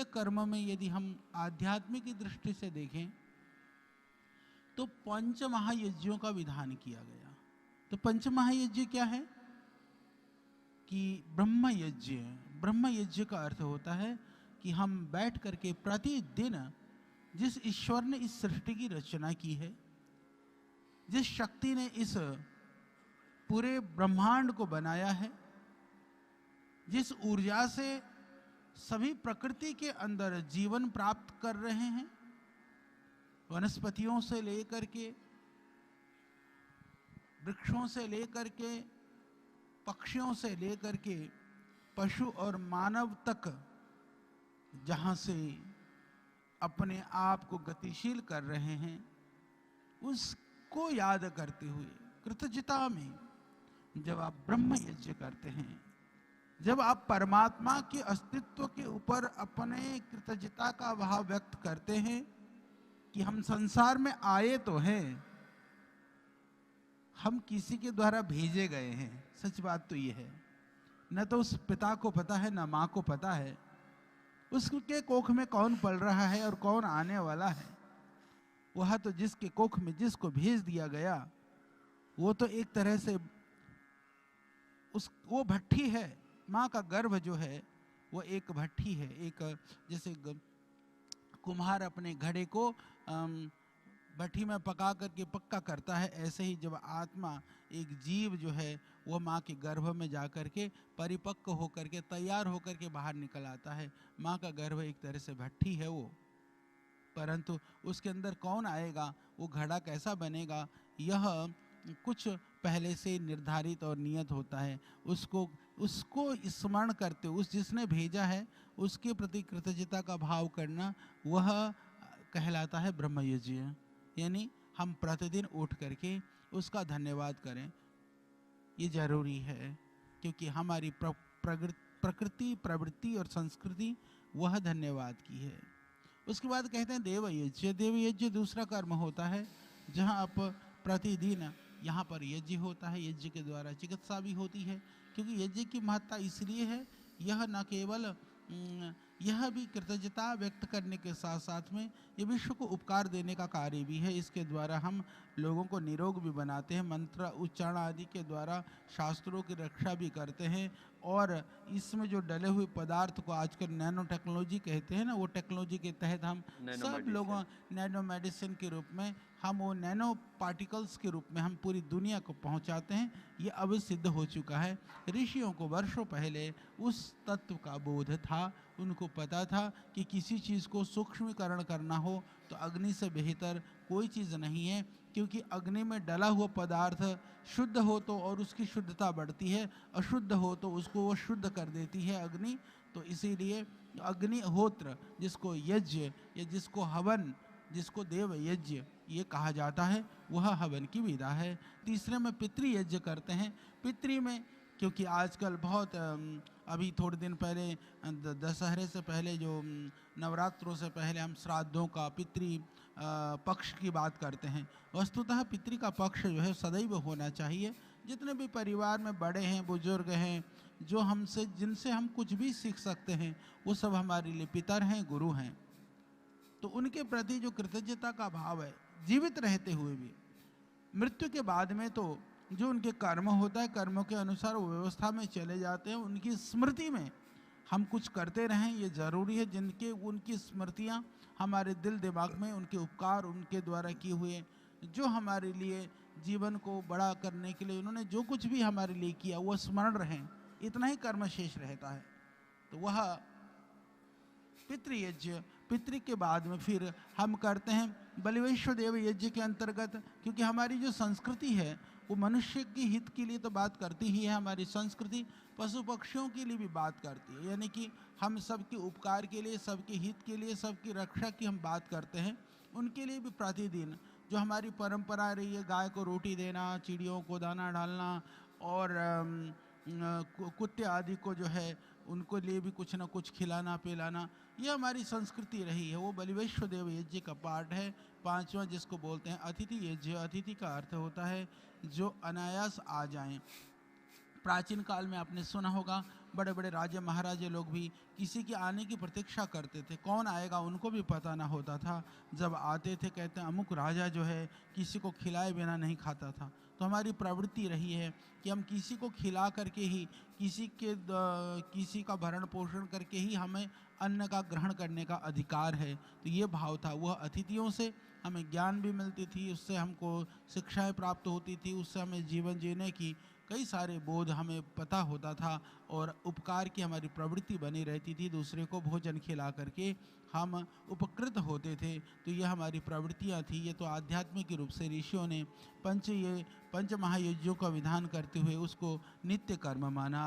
नित्य कर्म में यदि हम आध्यात्मिक की दृष्टि से देखें तो पंच महायज्ञों का विधान किया गया। तो पंच महायज्ञ क्या है कि ब्रह्म यज्ञ। ब्रह्म यज्ञ का अर्थ होता है कि हम बैठ करके प्रतिदिन जिस ईश्वर ने इस सृष्टि की रचना की है, जिस शक्ति ने इस पूरे ब्रह्मांड को बनाया है, जिस ऊर्जा से सभी प्रकृति के अंदर जीवन प्राप्त कर रहे हैं, वनस्पतियों से लेकर के, वृक्षों से लेकर के, पक्षियों से लेकर के पशु और मानव तक, जहां से अपने आप को गतिशील कर रहे हैं, उसको याद करते हुए कृतज्ञता में जब आप ब्रह्म यज्ञ करते हैं, जब आप परमात्मा के अस्तित्व के ऊपर अपने कृतज्ञता का भाव व्यक्त करते हैं कि हम संसार में आए तो हैं, हम किसी के द्वारा भेजे गए हैं। सच बात तो ये है, न तो उस पिता को पता है न माँ को पता है उसके कोख में कौन पल रहा है और कौन आने वाला है। वह तो जिसके कोख में जिसको भेज दिया गया वो तो एक तरह से वो भट्ठी है। माँ का गर्भ जो है वो एक भट्ठी है। एक जैसे कुम्हार अपने घड़े को भट्टी में पका करके पक्का करता है, ऐसे ही जब आत्मा एक जीव जो है वो माँ के गर्भ में जा करके परिपक्व होकर के तैयार होकर के बाहर निकल आता है। माँ का गर्भ एक तरह से भट्टी है वो, परंतु उसके अंदर कौन आएगा, वो घड़ा कैसा बनेगा, यह कुछ पहले से निर्धारित और नियत होता है। उसको स्मरण करते, उस जिसने भेजा है उसके प्रति कृतज्ञता का भाव करना, वह कहलाता है ब्रह्म यज्ञ। यानी हम प्रतिदिन उठ करके उसका धन्यवाद करें, ये जरूरी है, क्योंकि हमारी प्रकृति, प्रवृत्ति और संस्कृति वह धन्यवाद की है। उसके बाद कहते हैं देव यज्ञ। देव यज्ञ दूसरा कर्म होता है जहाँ आप प्रतिदिन यहाँ पर यज्ञ होता है। यज्ञ के द्वारा चिकित्सा भी होती है, क्योंकि यज्ञ की महत्ता इसलिए है, यह न केवल यह भी कृतज्ञता व्यक्त करने के साथ साथ में ये विश्व को उपकार देने का कार्य भी है। इसके द्वारा हम लोगों को निरोग भी बनाते हैं, मंत्र उच्चारण आदि के द्वारा शास्त्रों की रक्षा भी करते हैं। और इसमें जो डले हुए पदार्थ को आजकल नैनो टेक्नोलॉजी कहते हैं ना, वो टेक्नोलॉजी के तहत हम सब लोगों नैनो मेडिसिन के रूप में, हम वो नैनो पार्टिकल्स के रूप में हम पूरी दुनिया को पहुंचाते हैं। ये अब सिद्ध हो चुका है। ऋषियों को वर्षों पहले उस तत्व का बोध था, उनको पता था कि किसी चीज़ को सूक्ष्मीकरण करना हो तो अग्नि से बेहतर कोई चीज़ नहीं है, क्योंकि अग्नि में डला हुआ पदार्थ शुद्ध हो तो और उसकी शुद्धता बढ़ती है, अशुद्ध हो तो उसको वो शुद्ध कर देती है अग्नि। तो इसीलिए अग्निहोत्र, जिसको यज्ञ या जिसको हवन, जिसको देव यज्ञ ये कहा जाता है, वह हवन की विधा है। तीसरे में पितृ यज्ञ करते हैं। पितृ में क्योंकि आजकल बहुत अभी थोड़े दिन पहले दशहरे से पहले जो नवरात्रों से पहले हम श्राद्धों का पितृ पक्ष की बात करते हैं। वस्तुतः पितृ का पक्ष जो है सदैव होना चाहिए। जितने भी परिवार में बड़े हैं, बुजुर्ग हैं, जो हमसे जिनसे हम कुछ भी सीख सकते हैं, वो सब हमारे लिए पितर हैं, गुरु हैं। तो उनके प्रति जो कृतज्ञता का भाव है, जीवित रहते हुए भी, मृत्यु के बाद में तो जो उनके कर्म होता है, कर्मों के अनुसार वो व्यवस्था में चले जाते हैं। उनकी स्मृति में हम कुछ करते रहें, ये जरूरी है। जिनके उनकी स्मृतियाँ हमारे दिल दिमाग में, उनके उपकार, उनके द्वारा किए हुए जो हमारे लिए जीवन को बड़ा करने के लिए उन्होंने जो कुछ भी हमारे लिए किया, वो स्मरण रहें, इतना ही कर्म शेष रहता है। तो वह पितृयज्ञ। पितृ के बाद में फिर हम करते हैं बलिवेश्वर देव यज्ञ के अंतर्गत, क्योंकि हमारी जो संस्कृति है वो मनुष्य के हित के लिए तो बात करती ही है। हमारी संस्कृति पशु पक्षियों के लिए भी बात करती है, यानी कि हम सबके उपकार के लिए, सबके हित के लिए, सबकी रक्षा की हम बात करते हैं। उनके लिए भी प्रतिदिन जो हमारी परंपरा रही है, गाय को रोटी देना, चिड़ियों को दाना डालना और कुत्ते आदि को जो है उनको लिए भी कुछ ना कुछ खिलाना पिलाना, ये हमारी संस्कृति रही है। वो बलिवेश्वर देव यज्ञ का पार्ट है। पांचवा जिसको बोलते हैं अतिथि यज्ञ। अतिथि का अर्थ होता है जो अनायास आ जाएं। प्राचीन काल में आपने सुना होगा बड़े बड़े राजे महाराजे लोग भी किसी के आने की प्रतीक्षा करते थे, कौन आएगा उनको भी पता ना होता था। जब आते थे कहते हैं अमुक राजा जो है किसी को खिलाए बिना नहीं खाता था। तो हमारी प्रवृत्ति रही है कि हम किसी को खिला करके ही, किसी का भरण पोषण करके ही हमें अन्न का ग्रहण करने का अधिकार है। तो ये भाव था। वह अतिथियों से हमें ज्ञान भी मिलती थी, उससे हमको शिक्षाएं प्राप्त होती थी, उससे हमें जीवन जीने की कई सारे बोध हमें पता होता था और उपकार की हमारी प्रवृत्ति बनी रहती थी। दूसरे को भोजन खिला करके हम उपकृत होते थे। तो ये हमारी प्रवृत्तियाँ थी। ये तो आध्यात्मिक रूप से ऋषियों ने पंच महायज्ञों का विधान करते हुए उसको नित्य कर्म माना।